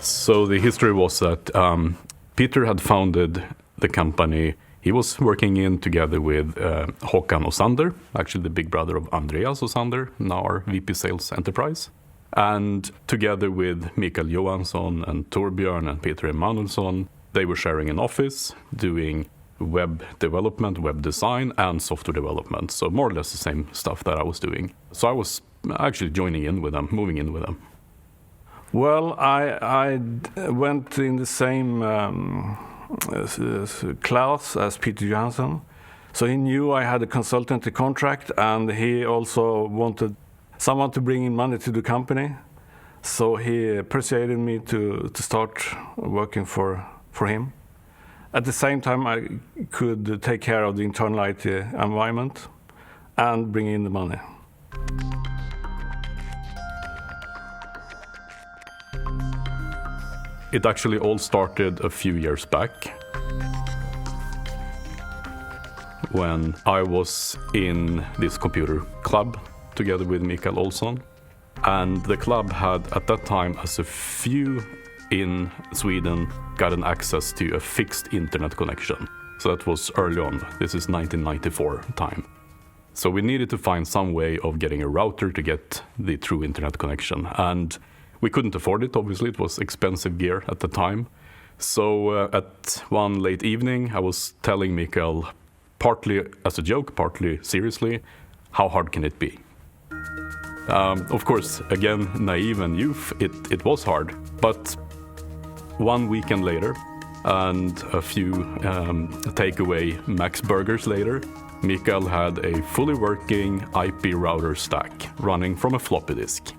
So the history was that Peter had founded the company. He was working in together with Håkan Osander, actually the big brother of Andreas Osander, now our VP Sales Enterprise. And together with Mikael Johansson and Torbjörn and Peter Emanuelsson, they were sharing an office doing web development, web design, and software development. So more or less the same stuff that I was doing. So I was actually joining in with them, moving in with them. Well, I went in the same class as Peter Johansson. So he knew I had a consultancy contract, and he also wanted someone to bring in money to the company. So he persuaded me to start working for him. At the same time, I could take care of the internal IT environment and bring in the money. It actually all started a few years back when I was in this computer club together with Mikael Olsson. And the club had at that time, as a few in Sweden, gotten access to a fixed internet connection. So that was early on. This is 1994 time. So we needed to find some way of getting a router to get the true internet connection. And we couldn't afford it, obviously. It was expensive gear at the time. So at one late evening, I was telling Mikael, partly as a joke, partly seriously, how hard can it be? Of course, again, naive and youth, it was hard. But one weekend later, and a few takeaway Max burgers later, Mikael had a fully working IP router stack running from a floppy disk.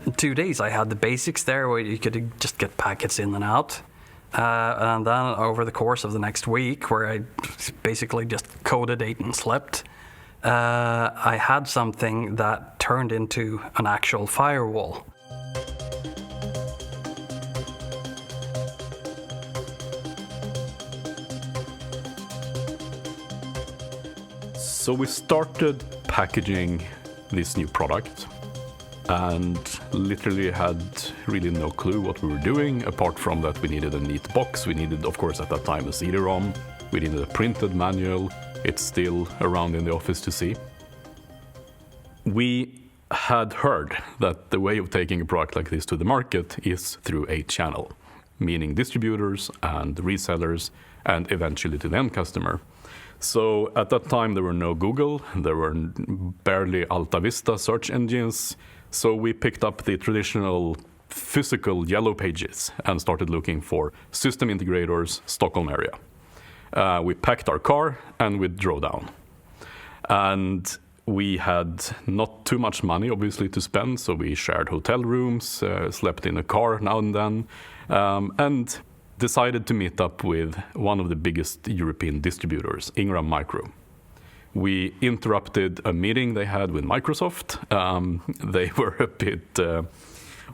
In 2 days, I had the basics there where you could just get packets in and out. And then over the course of the next week, where I basically just coded, ate, and slept, I had something that turned into an actual firewall. So we started packaging this new product and literally had really no clue what we were doing, apart from that we needed a neat box. We needed, of course, at that time a CD-ROM. We needed a printed manual. It's still around in the office to see. We had heard that the way of taking a product like this to the market is through a channel, meaning distributors and resellers, and eventually to the end customer. So at that time, there were no Google, there were barely Alta Vista search engines. So we picked up the traditional physical yellow pages and started looking for system integrators, Stockholm area. We packed our car and we drove down. And we had not too much money, obviously, to spend, so we shared hotel rooms, slept in a car now and then, and decided to meet up with one of the biggest European distributors, Ingram Micro. We interrupted a meeting they had with Microsoft. They were a bit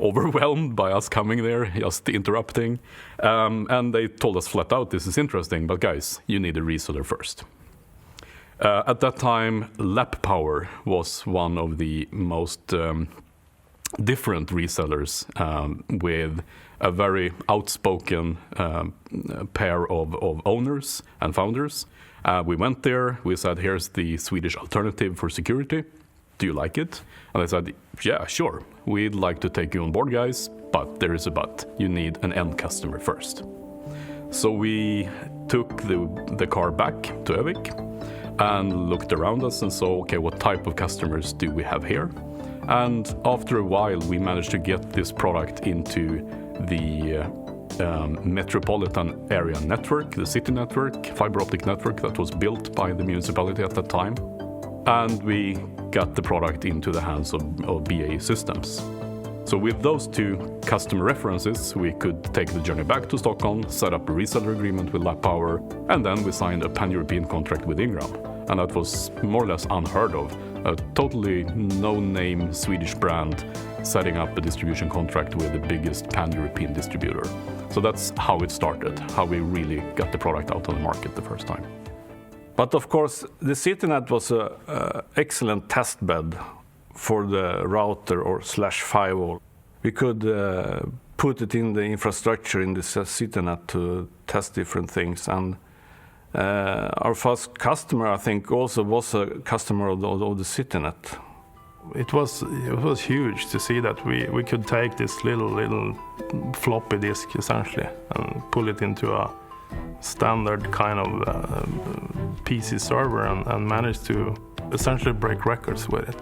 overwhelmed by us coming there, just interrupting. And they told us flat out, this is interesting, but guys, you need a reseller first. At that time, Lap Power was one of the most different resellers with a very outspoken pair of owners and founders. We went there, we said, here's the Swedish alternative for security. Do you like it? And they said, yeah, sure. We'd like to take you on board, guys, but there is a but. You need an end customer first. So we took the car back to Övik and looked around us and saw, okay, what type of customers do we have here? And after a while, we managed to get this product into the metropolitan area network, the city network, fiber optic network that was built by the municipality at that time. And we got the product into the hands of BAE Systems. So with those 2 customer references, we could take the journey back to Stockholm, set up a reseller agreement with LabPower, and then we signed a pan-European contract with Ingram. And that was more or less unheard of. A totally no-name Swedish brand setting up a distribution contract with the biggest pan-European distributor. So that's how it started, how we really got the product out on the market the first time. But of course, the CityNet was an excellent test bed for the router or /firewall. We could put it in the infrastructure in the CityNet to test different things. And our first customer, I think, also was a customer of the CityNet. It was huge to see that we could take this little floppy disk essentially and pull it into a standard kind of PC server and manage to essentially break records with it.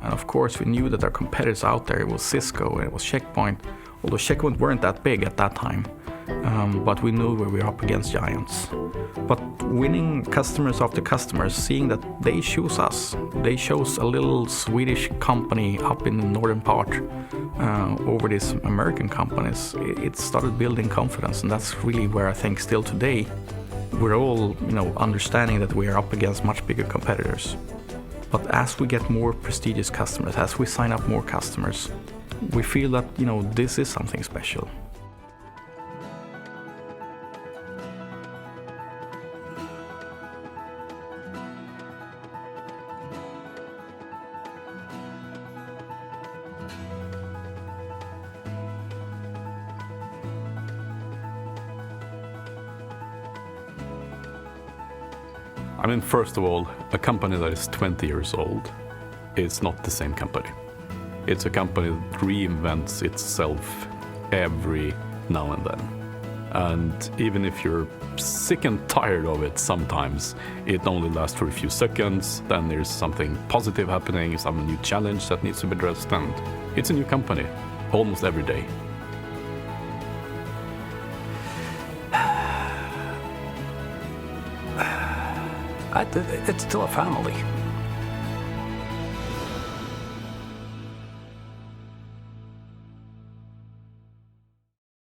And of course, we knew that our competitors out there, it was Cisco and it was Checkpoint, although Checkpoint weren't that big at that time. But we knew we were up against giants. But winning customers after customers, seeing that they choose us, they chose a little Swedish company up in the northern part over these American companies, it started building confidence. And that's really where I think still today, we're all understanding that we are up against much bigger competitors. But as we get more prestigious customers, as we sign up more customers, we feel that this is something special. I mean, first of all, a company that is 20 years old is not the same company. It's a company that reinvents itself every now and then. And even if you're sick and tired of it sometimes, it only lasts for a few seconds, then there's something positive happening, some new challenge that needs to be addressed, and it's a new company almost every day. It's still a family.